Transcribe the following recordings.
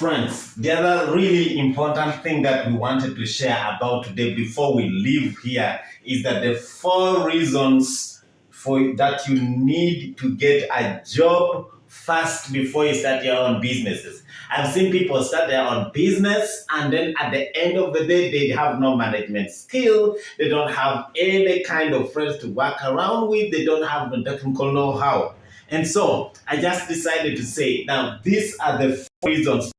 friends, the other really important thing that we wanted to share about today before we leave here is that the 4 reasons for that you need to get a job first before you start your own businesses. I've seen people start their own business and then at the end of the day, they have no management skill. They don't have any kind of friends to work around with. They don't have the technical know-how. And so I just decided to say, now these are the 4 reasons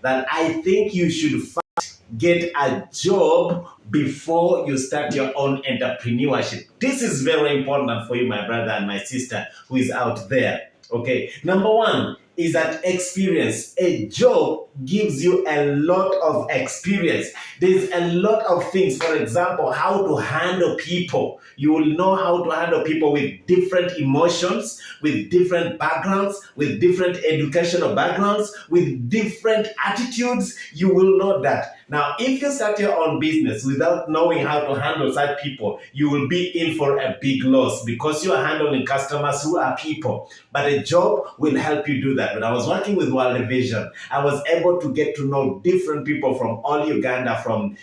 that I think you should first get a job before you start your own entrepreneurship. This is very important for you, my brother and my sister who is out there. Okay, number one is that experience. A job gives you a lot of experience. There's a lot of things. For example, how to handle people. You will know how to handle people with different emotions, with different backgrounds, with different educational backgrounds, with different attitudes. You will know that. Now, if you start your own business without knowing how to handle such people, you will be in for a big loss because you are handling customers who are people. But a job will help you do that. When I was working with World Vision, I was able to get to know different people from all Uganda, from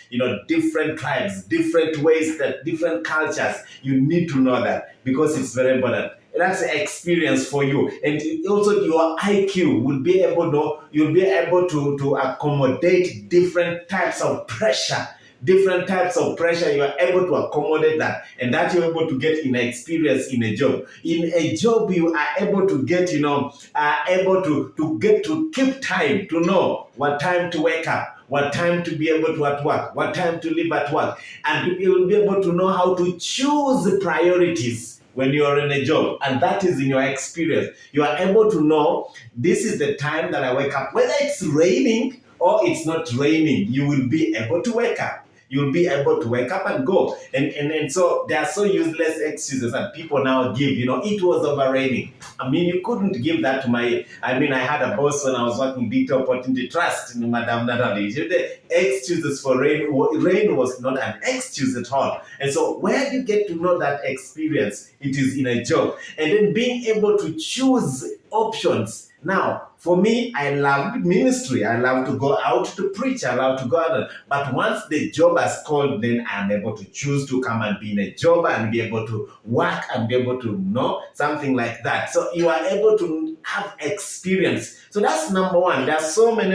different tribes, different ways, that different cultures. You need to know that because it's very important. That's an experience for you, and also your IQ will be able to to accommodate different types of pressure. Different types of pressure, you are able to accommodate that, and that you're able to get in experience in a job. In a job, you are able to get, able to get to keep time, to know what time to wake up, what time to be able to at work, what time to leave at work, and you will be able to know how to choose the priorities when you are in a job, and that is in your experience. You are able to know this is the time that I wake up, whether it's raining or it's not raining, you will be able to wake up. You'll be able to wake up and go. And so there are so useless excuses that people now give. It was over raining. I mean, you couldn't give that to I had a boss when I was working Detail Opportunity Trust, Madam Natalie. The excuses for rain was not an excuse at all. And so where you get to know that experience, it is in a job. And then being able to choose options. Now, for me, I love ministry. I love to go out to preach. I love to go out. But once the job has called, then I'm able to choose to come and be in a job and be able to work and be able to know something like that. So you are able to have experience. So that's number one. There are so many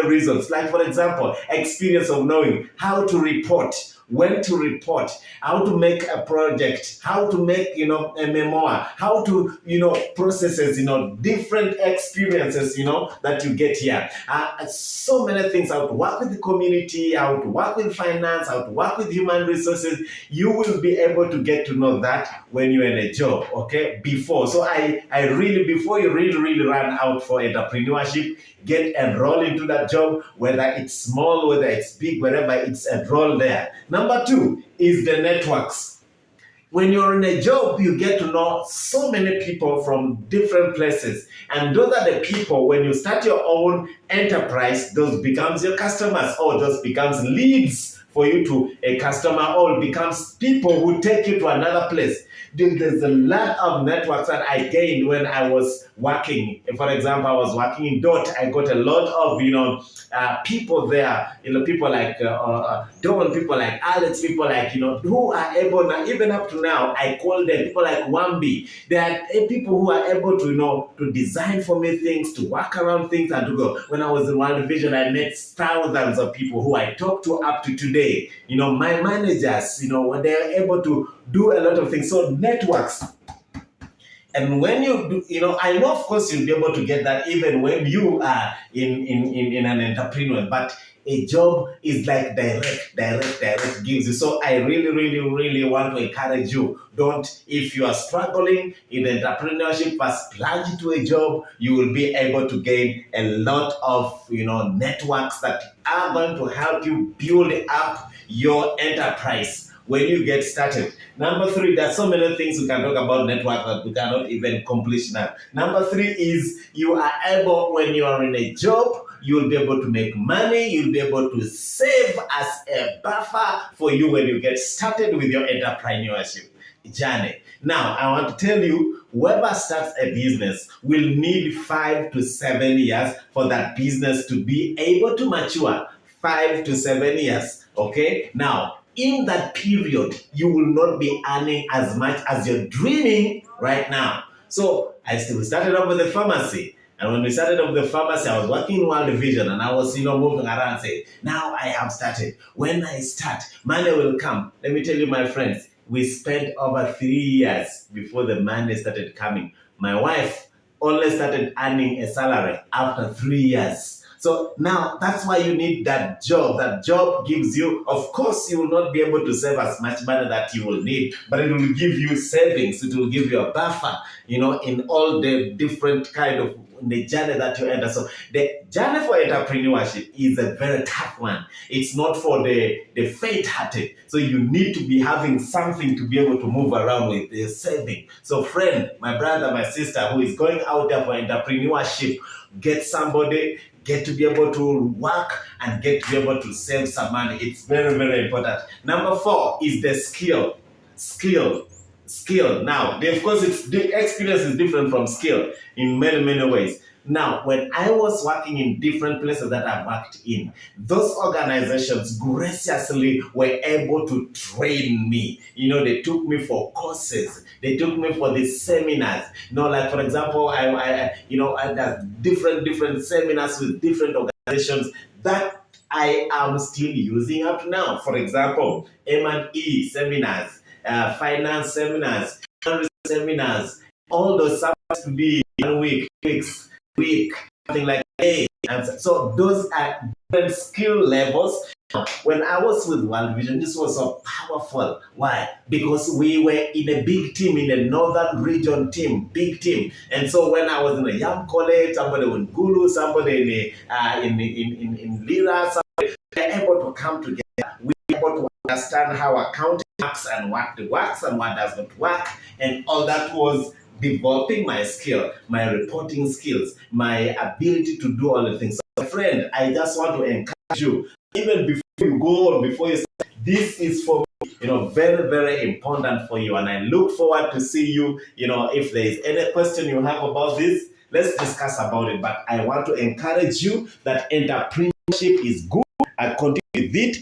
reasons. Like, for example, experience of knowing how to report, when to report, how to make a project, how to make, a memoir, how to, processes, different experiences, that you get here. So many things, how to work with the community, how to work with finance, how to work with human resources. You will be able to get to know that when you're in a job, okay, before. So I really, before you really run out for entrepreneurship, get enrolled into that job, whether it's small, whether it's big, wherever it's enrolled there. Number 2 is the networks. When you're in a job, you get to know so many people from different places. And those are the people, when you start your own enterprise, those becomes your customers, or those becomes leads for you to a customer, or becomes people who take you to another place. There's a lot of networks that I gained when I was working. For example, I was working in DOT. I got a lot of, people there, people like Don, people like Alex, people like, who are able now, even up to now, I call them people like Wambi. They are people who are able to, to design for me things, to work around things and to go. When I was in World Vision, I met thousands of people who I talk to up to today. My managers, when they are able to do a lot of things. So networks. And when you do, I know, of course, you'll be able to get that even when you are in an entrepreneur, but a job is like direct gives you. So I really want to encourage you. If you are struggling in entrepreneurship, first plunge into a job. You will be able to gain a lot of, networks that are going to help you build up your enterprise when you get started. Number 3, there's so many things we can talk about network that we cannot even accomplish now. Number 3 is you are able, when you are in a job, you'll be able to make money, you'll be able to save as a buffer for you when you get started with your entrepreneurship. journey. Now, I want to tell you, whoever starts a business will need 5 to 7 years for that business to be able to mature. 5 to 7 years. Okay. Now, in that period, you will not be earning as much as you're dreaming right now. So I still started off with the pharmacy. And when we started off the pharmacy, I was working in World Vision and I was, moving around saying, now I have started. When I start, money will come. Let me tell you, my friends, we spent over 3 years before the money started coming. My wife only started earning a salary after 3 years. So now that's why you need that job. That job gives you, of course, you will not be able to save as much money that you will need, but it will give you savings. It will give you a buffer, in all the different kind of the journey that you enter. So the journey for entrepreneurship is a very tough one. It's not for the faint-hearted. So you need to be having something to be able to move around with, the saving. So friend, my brother, my sister who is going out there for entrepreneurship, get somebody, get to be able to work and get to be able to save some money. It's very, very important. Number 4 is the skill. Now, of course, the experience is different from skill in many, many ways. Now, when I was working in different places that I've worked in, those organizations graciously were able to train me. They took me for courses. They took me for the seminars. Like for example, I had different seminars with different organizations that I am still using up to now. For example, M&E seminars, finance seminars, all those seminars to be 1 week, week, something like that. And so those are different skill levels. When I was with World Vision, this was so powerful. Why? Because we were in a big team, in a northern region team, big team. And so when I was in a Yam College, somebody in Gulu, somebody in Lira, somebody, we were able to come together. We were able to understand how accounting works and what works and what does not work. And all that was developing my skill, my reporting skills, my ability to do all the things. So, friend, I just want to encourage you, even before you go on, before you start, this is for me, very, very important for you. And I look forward to see you, if there is any question you have about this, let's discuss about it. But I want to encourage you that entrepreneurship is good. I continue with it.